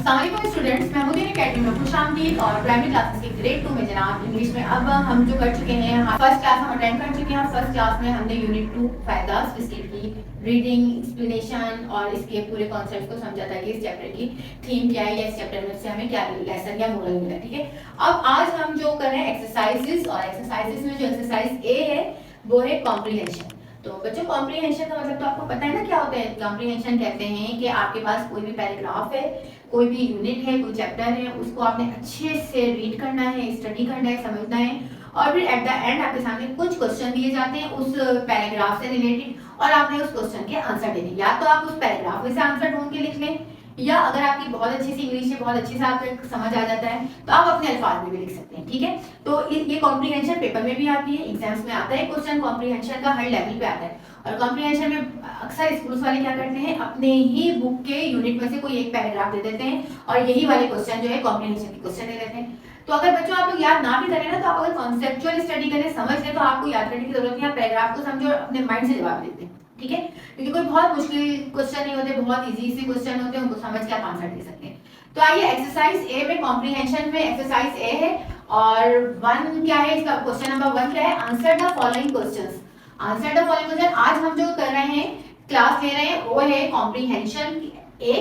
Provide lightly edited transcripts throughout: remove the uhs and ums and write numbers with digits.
अस्सलाम वालेकुम स्टूडेंट्स, मैं मुदीर एकेडमी में खुशामदीद और प्राइमरी क्लासेस के ग्रेड 2 में जनाब इंग्लिश में अब हम जो कर चुके हैं, फर्स्ट क्लास हम अटेंड कर चुके हैं। फर्स्ट क्लास में हमने यूनिट 2 फायदास बिस्किट की रीडिंग, एक्सप्लेनेशन और इसके पूरे कॉन्सेप्ट को समझा था कि इस चैप्टर की थीम क्या है या इस चैप्टर में से हमें क्या लेसन या मोरल मिला। ठीक है, अब आज हम जो कर रहे हैं एक्सरसाइजेस, और एक्सरसाइजेस में जो एक्सरसाइज ए है वो है कॉम्प्रीहेंशन। तो बच्चों, कॉम्प्रीहेंशन का मतलब तो आपको पता है ना क्या होता है। कॉम्प्रीहेंशन कहते हैं कि आपके पास कोई भी पैराग्राफ है, कोई भी यूनिट है, कोई चैप्टर है, उसको आपने अच्छे से रीड करना है, स्टडी करना है, समझना है, और फिर एट द एंड आपके सामने कुछ क्वेश्चन दिए जाते हैं उस पैराग्राफ से रिलेटेड, और आपने उस क्वेश्चन के आंसर देने। या तो आप उस पैराग्राफ में से आंसर ढूंढ के लिख लें, या अगर आपकी बहुत अच्छी सी इंग्लिश है, बहुत अच्छे से आपको समझ आ जाता है, तो आप अपने अल्फाज में भी लिख सकते हैं। ठीक है, तो ये कॉम्प्रीहेंशन पेपर में भी आती है, एग्जाम्स में आता है क्वेश्चन कॉम्प्रीहेंशन का, हर लेवल पे आता है। और कॉम्प्रीहेंशन में अक्सर स्कूल्स वाले क्या करते हैं, अपने ही बुक के यूनिट में से कोई एक पैराग्राफ दे देते हैं और यही वाले क्वेश्चन जो है कॉम्प्रीहेंशन के क्वेश्चन दे देते हैं। तो अगर बच्चों आप लोग याद ना भी करें ना, तो आप अगर कॉन्सेप्चुअल स्टडी करें, समझ लें, तो आपको याद करने की जरूरत नहीं है, आप पैराग्राफ को समझो और अपने माइंड से जवाब देते हैं। ठीक है, क्योंकि कोई बहुत मुश्किल क्वेश्चन नहीं होते, बहुत इजी से क्वेश्चन होते हैं, उनको समझ के आप आंसर दे सकते हैं। तो आइए एक्सरसाइज ए में, कॉम्प्रीहेंशन में एक्सरसाइज ए है, और 1 क्या है इसका, क्वेश्चन नंबर 1 क्या है, answer the following questions. Answer the following question आज हम जो कर रहे हैं, क्लास ले रहे हैं, वो है कॉम्प्रीहेंशन ए,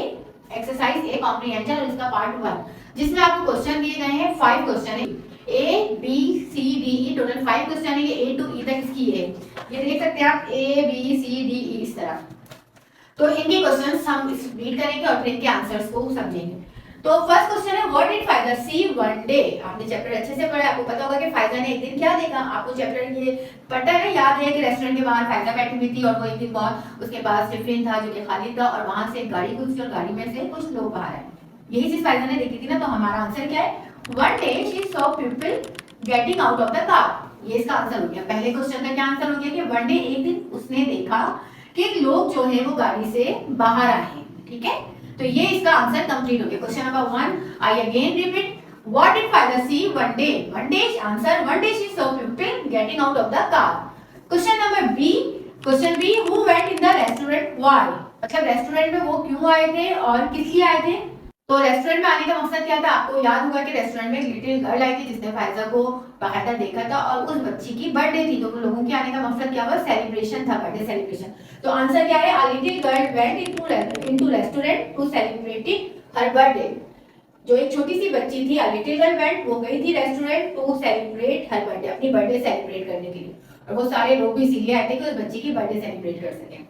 एक्सरसाइज ए कॉम्प्रीहेंशन, और इसका पार्ट 1, जिसमें आपको क्वेश्चन दिए गए हैं, 5 क्वेश्चन है, A B C D E, total 5 question है, ये ए टू ई तक इसकी है, ये देख सकते हैं आप, ए बी सी डी ई इस तरह। तो इनके क्वेश्चंस हम रीड करेंगे और फिर इनके आंसर्स को समझेंगे। तो फर्स्ट क्वेश्चन है, व्हाट डिड फायदा सी वन डे। आपने चैप्टर अच्छे से पढ़ा, आपको पता होगा कि फायदा ने एक दिन क्या देखा। आपको चैप्टर ये पता है, याद है कि रेस्टोरेंट के बाहर फायदा बैठी हुई थी और वो एक दिन बहुत, उसके पास टिफिन था जो कि खाली था, और वहां से एक गाड़ी गुजरी और गाड़ी में से कुछ लोग बाहर आए। यही चीज फायदा ने देखी थी ना। तो हमारा आंसर क्या है, one day she saw people getting out of the car. ये इसका आंसर हो गया। पहले क्वेश्चन का क्या आंसर हो गया कि वन डे, एक दिन उसने देखा कि लोग जो है वो गाड़ी से बाहर आए हैं। ठीक है, तो ये इसका आंसर कंप्लीट हो गया। Question number 1, I again repeat, what did father see one day. One day answer, one day she saw people getting out of the car. Question number B, question B, who went in the restaurant why. मतलब restaurant में वो क्यों आए थे और किस लिए आए थे। तो रेस्टोरेंट में आने का मकसद क्या था, आपको याद होगा कि रेस्टोरेंट में एक लिटिल गर्ल आई थी जिसने फायजा को बाकायदा देखा था, और उस बच्ची की बर्थडे थी। तो लोगों के आने का मकसद क्या हुआ, सेलिब्रेशन था, बर्थडे सेलिब्रेशन। तो आंसर क्या है, a little girl went into restaurant to celebrate her birthday. जो एक छोटी सी बच्ची थी, अ लिटिल गर्ल वेंट, वो गई थी restaurant to celebrate her birthday, अपनी बर्थडे सेलिब्रेट करने के लिए। और वो सारे लोग भी इसीलिए आए थे कि उस बच्ची की बर्थडे सेलिब्रेट कर सकें।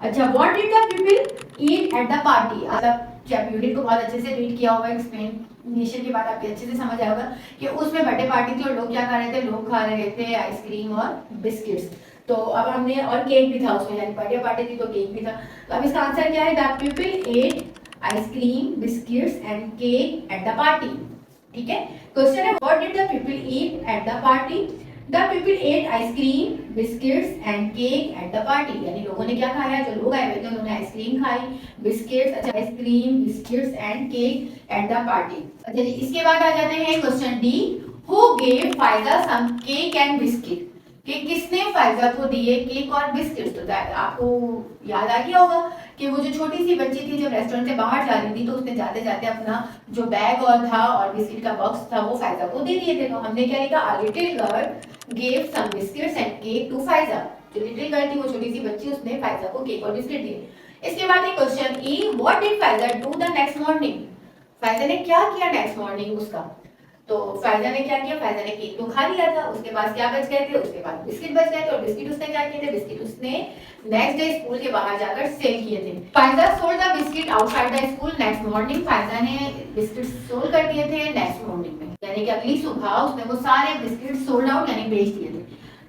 अच्छा, what did the people eat eight the party. मतलब जब यूनिट को बहुत अच्छे से रीड किया होगा, एक्सप्लेनेशन के बाद आपको अच्छे से समझ आएगा कि उसमें बर्थडे पार्टी थी और लोग क्या खा रहे थे, लोग खा रहे थे आइसक्रीम और बिस्किट्स। तो अब हमने, और केक भी था उसमें, यानी बर्थडे पार्टी थी तो केक भी था। तो अब इसका आंसर क्या है, the people at ice cream, biscuits and cake at the party. ठीक है, क्वेश्चन है, what did the people eat eight the party. The people ate ice cream, biscuits and cake at the party. यानी लोगों ने क्या खाया, जो लोग आए हुए थे उन्होंने आइसक्रीम खाई, बिस्किट्स, अच्छा ice cream, biscuits and cake at the party. अच्छा जी, इसके बाद आ जाते हैं question D, who gave Faiza some cake and biscuit. कि किसने फायजा को दिए केक और बिस्किट्स। तो आपको याद आ गया होगा कि वो जो छोटी सी बच्ची थी जब रेस्टोरेंट से बाहर जा रही थी, तो उसने जाते जाते अपना जो बैग और था और बिस्किट का बॉक्स था वो फायजा को दे दिए थे। तो हमने क्या लिखा, a little girl gave some biscuits and cake to Faiza. जो लिटिल गर्ल थी, वो छोटी सी बच्ची, उसने फायजा को केक और बिस्किट दिए। इसके बाद है question E, what did Faiza do the next morning. Faiza ने क्या किया नेक्स्ट मॉर्निंग उसका। तो फायजा ने क्या किया, फायजा ने केक तो खा लिया था, उसके पास क्या बच गए थे, उसके पास बिस्किट बच गए थे, और बिस्किट उसने क्या किए थे, बिस्किट उसने नेक्स्ट डे स्कूल के बाहर जाकर सेल किए थे। Faiza sold the biscuit outside the school next morning. Faiza ने बिस्किट सोल्ड कर दिए थे नेक्स्ट मॉर्निंग में, यानी कि अगली सुबह उसने वो सारे बिस्किट सोल्ड आउट यानी बेच दिए थे।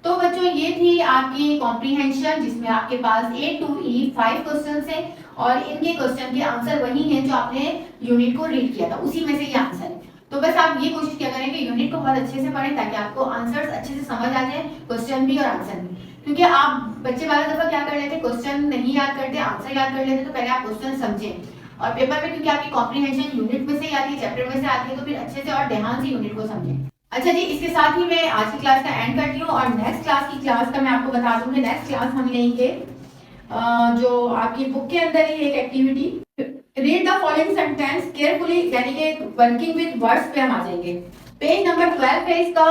तो बच्चों, ये थी आपकी कॉम्प्रीहेंशन, जिसमें आपके पास ए टू ई 5 क्वेश्चंस हैं, और इनके क्वेश्चन के आंसर वही हैं जो आपने यूनिट को रीड किया था, उसी में से ये आंसर है। तो बस आप ये कोशिश किया करें कि यूनिट को बहुत अच्छे से पढ़ें, ताकि आपको आंसर्स अच्छे से समझ आ जाए, क्वेश्चन भी और आंसर भी। क्योंकि आप बच्चे बार दफा क्या कर लेते, क्वेश्चन नहीं याद करते, आंसर याद कर लेते। तो पहले आप क्वेश्चन समझें, और पेपर में क्योंकि आपकी कॉम्प्रीहेंशन यूनिट में से ही आती है, चैप्टर में से आती है, तो फिर अच्छे से और ध्यान से यूनिट को समझें। अच्छा जी, इसके साथ ही मैं आज की क्लास का एंड करती हूँ, और नेक्स्ट क्लास की क्लास का मैं आपको बता दूँ कि नेक्स्ट क्लास हम लेंगे जो आपकी बुक के अंदर ही एक activity read the following sentence carefully, यानी कि वर्किंग विद वर्ड्स पे हम आ जाएंगे। पेज नंबर 12 पे इसका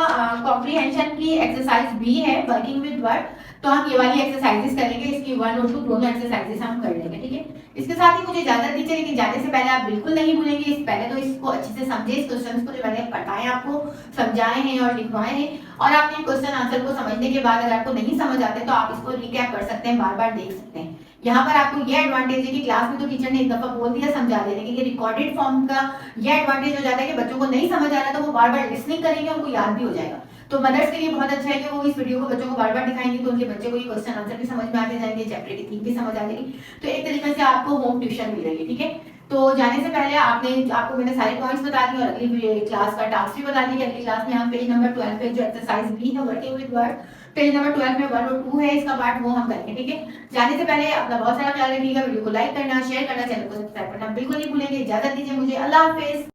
कॉम्प्रिहेंशन की एक्सरसाइज बी है, वर्किंग विद वर्ड। तो हम ये वाली एक्सरसाइजेस करेंगे, इसकी 1 और 2 दोनों एक्सरसाइजेस हम कर लेंगे, ठीक है। इसके साथ ही मुझे इजाजत दीजिए, लेकिन जाने से पहले आप बिल्कुल नहीं भूलेंगे, इस पहले तो इसको अच्छे से समझे, इस क्वेश्चंस को जो मैंने बताए आपको, समझाए हैं और लिखवाए हैं, और आपने क्वेश्चन आंसर को समझने के बाद अगर आपको नहीं समझ आते तो आप इसको रिकैप कर सकते हैं, बार बार देख सकते हैं। यहाँ पर आपको ये एडवांटेज है कि क्लास में तो टीचर ने एक दफा बोल दिया, समझा दिया, लेकिन ये रिकॉर्डेड फॉर्म का ये एडवांटेज हो जाता है कि बच्चों को नहीं समझ आ रहा तो वो बार बार लिसनिंग करेंगे, उनको याद भी हो जाएगा। तो मदर्स के लिए बहुत अच्छा है कि वो इस वीडियो को बच्चों को बार बार दिखाएंगे, तो उनके बच्चे को ये क्वेश्चन आंसर भी समझ में आते जाएंगे, चैप्टर की थीम भी समझ आ जाएगी। तो एक तरीके से आपको होम ट्यूशन मिल रही है, ठीक है। तो जाने से पहले आपको मैंने सारे पॉइंट्स बता दिए और अगली क्लास का टास्क भी बता दिया। अगली क्लास में हम पेज नंबर 12 पे जो एक्सरसाइज भी है working with word, page number 12 में 1 और 2 है, इसका पार्ट वो हम करेंगे, ठीक है। जाने से पहले अपना बहुत सारा ख्याल रखिएगा, वीडियो को लाइक करना, शेयर करना, चैनल को सब्सक्राइब करना बिल्कुल नहीं भूलेंगे। इजाजत दीजिए मुझे, अल्लाह हाफिज।